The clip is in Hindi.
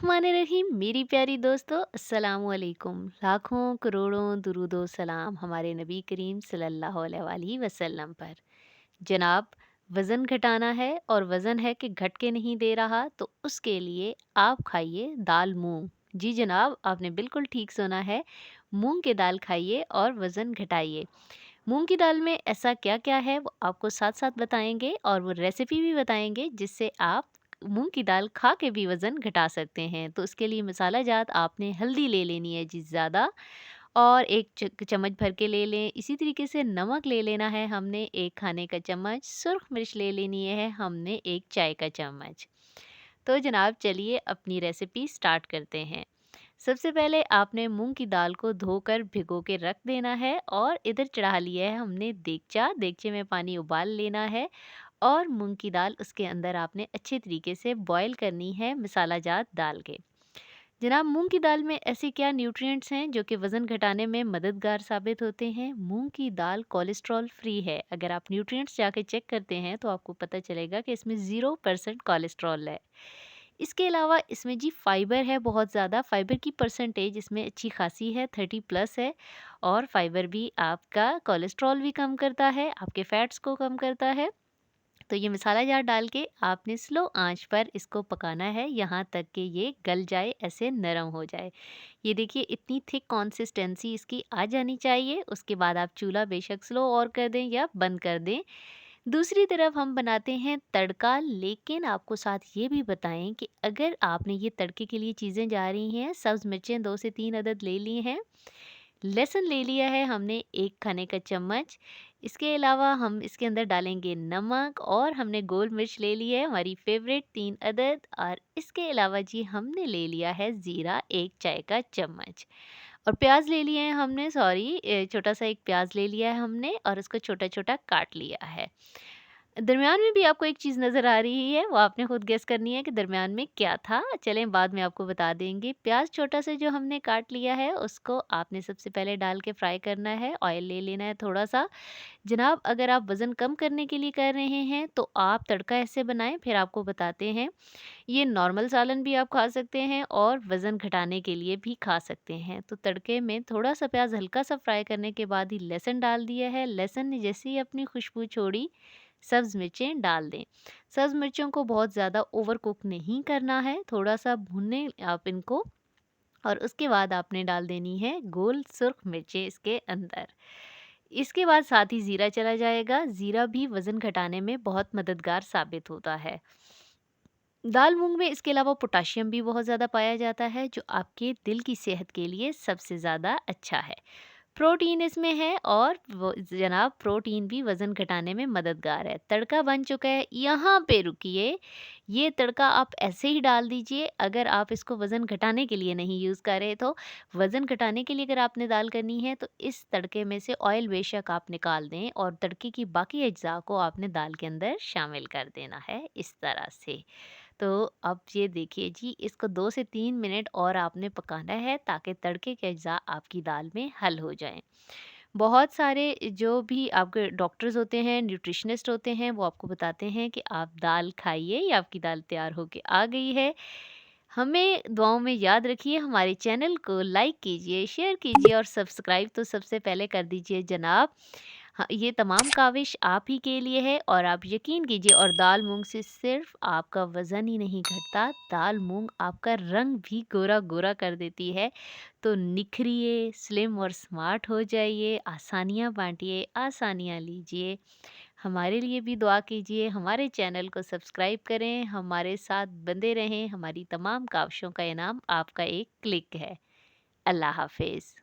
बिस्मिल्लाहिर्रहमानिर्रहीम। मेरी प्यारी दोस्तों, अस्सलामु अलैकुम। लाखों करोड़ों दुरूदो सलाम हमारे नबी करीम सल्लल्लाहु अलैहि वसल्लम पर। जनाब, वज़न घटाना है और वज़न है कि घट के नहीं दे रहा, तो उसके लिए आप खाइए दाल मूंग। जी जनाब, आपने बिल्कुल ठीक सुना है। मूंग की दाल खाइए और वज़न घटाइए। मूंग की दाल में ऐसा क्या क्या है वो आपको साथ साथ बताएंगे और वो रेसिपी भी बताएंगे जिससे आप मूंग की दाल खा के भी वज़न घटा सकते हैं। तो उसके लिए मसाला जात आपने हल्दी ले लेनी है जी ज़्यादा, और एक चम्मच भर के ले लें। इसी तरीके से नमक ले लेना है हमने 1 खाने का चम्मच, सुर्ख मिर्च ले लेनी है हमने 1 चाय का चम्मच। तो जनाब चलिए अपनी रेसिपी स्टार्ट करते हैं। सबसे पहले आपने मूंग की दाल को धोकर भिगो के रख देना है और इधर चढ़ा लिया है हमने देगचा। देगचे में पानी उबाल लेना है और मूंग की दाल उसके अंदर आपने अच्छे तरीके से बॉईल करनी है मसाला जात डाल के। जनाब, मूंग की दाल में ऐसे क्या न्यूट्रिएंट्स हैं जो कि वज़न घटाने में मददगार साबित होते हैं? मूंग की दाल कोलेस्ट्रॉल फ्री है। अगर आप न्यूट्रिएंट्स जाके चेक करते हैं तो आपको पता चलेगा कि इसमें 0% कोलेस्ट्रॉल है। इसके अलावा इसमें जी फाइबर है बहुत ज़्यादा। फाइबर की परसेंटेज इसमें अच्छी खासी है, 30 प्लस है। और फाइबर भी आपका कोलेस्ट्रॉल भी कम करता है, आपके फैट्स को कम करता है। तो ये मसाला जार डाल के आपने स्लो आंच पर इसको पकाना है यहाँ तक कि ये गल जाए, ऐसे नरम हो जाए। ये देखिए इतनी थिक कंसिस्टेंसी इसकी आ जानी चाहिए। उसके बाद आप चूल्हा बेशक स्लो और कर दें या बंद कर दें। दूसरी तरफ हम बनाते हैं तड़का, लेकिन आपको साथ ये भी बताएं कि अगर आपने ये तड़के के लिए चीज़ें जा रही हैं, सब्ज़ मिर्चें 2 से 3 अदद ले ली हैं, लहसुन ले लिया है हमने 1 खाने का चम्मच। इसके अलावा हम इसके अंदर डालेंगे नमक, और हमने गोल मिर्च ले ली है हमारी फेवरेट 3 अदद, और इसके अलावा जी हमने ले लिया है ज़ीरा 1 चाय का चम्मच। और प्याज ले लिए हैं हमने, सॉरी, छोटा सा एक प्याज ले लिया है हमने और उसको छोटा छोटा काट लिया है। दरमियान में भी आपको एक चीज़ नज़र आ रही है, वो आपने खुद गेस करनी है कि दरमियान में क्या था। चलें बाद में आपको बता देंगे। प्याज छोटा सा जो हमने काट लिया है उसको आपने सबसे पहले डाल के फ्राई करना है। ऑयल ले लेना है थोड़ा सा। जनाब, अगर आप वज़न कम करने के लिए कर रहे हैं तो आप तड़का ऐसे बनाएं, फिर आपको बताते हैं। ये नॉर्मल सालन भी आप खा सकते हैं और वज़न घटाने के लिए भी खा सकते हैं। तो तड़के में थोड़ा सा प्याज हल्का सा फ्राई करने के बाद ही लहसुन डाल दिया है। लहसुन ने जैसे ही अपनी खुशबू छोड़ी, सब्ज़ मिर्चें डाल दें। सब्ज़ मिर्चों को बहुत ज़्यादा ओवर कुक नहीं करना है, थोड़ा सा भुनें आप इनको। और उसके बाद आपने डाल देनी है गोल सुर्ख मिर्चें इसके अंदर। इसके बाद साथ ही ज़ीरा चला जाएगा। ज़ीरा भी वज़न घटाने में बहुत मददगार साबित होता है। दाल मूँग में इसके अलावा पोटाशियम भी बहुत ज़्यादा पाया जाता है, जो आपके दिल की सेहत के लिए सबसे ज़्यादा अच्छा है। प्रोटीन इसमें है, और वो जनाब प्रोटीन भी वज़न घटाने में मददगार है। तड़का बन चुका है, यहाँ पे रुकिए। ये तड़का आप ऐसे ही डाल दीजिए। अगर आप इसको वज़न घटाने के लिए नहीं यूज़ कर रहे, तो वज़न घटाने के लिए अगर आपने दाल करनी है तो इस तड़के में से ऑयल बेशक आप निकाल दें और तड़के की बाकी अज्जा को आपने दाल के अंदर शामिल कर देना है इस तरह से। तो अब ये देखिए जी, इसको 2 से 3 मिनट और आपने पकाना है ताकि तड़के के अज्जा आपकी दाल में हल हो जाएँ। बहुत सारे जो भी आपके डॉक्टर्स होते हैं, न्यूट्रिशनिस्ट होते हैं, वो आपको बताते हैं कि आप दाल खाइए, ये आपकी दाल तैयार होके आ गई है। हमें दुआओं में याद रखिए। हमारे चैनल को लाइक कीजिए, शेयर कीजिए और सब्सक्राइब तो सबसे पहले कर दीजिए जनाब। हाँ, ये तमाम काविश आप ही के लिए है, और आप यकीन कीजिए। और दाल मूंग से सिर्फ आपका वज़न ही नहीं घटता, दाल मूंग आपका रंग भी गोरा गोरा कर देती है। तो निखरिए, स्लिम और स्मार्ट हो जाइए, आसानियाँ बांटिए, आसानियाँ लीजिए। हमारे लिए भी दुआ कीजिए, हमारे चैनल को सब्सक्राइब करें, हमारे साथ बंधे रहें। हमारी तमाम काविशों का इनाम आपका एक क्लिक है। अल्लाह हाफ़िज़।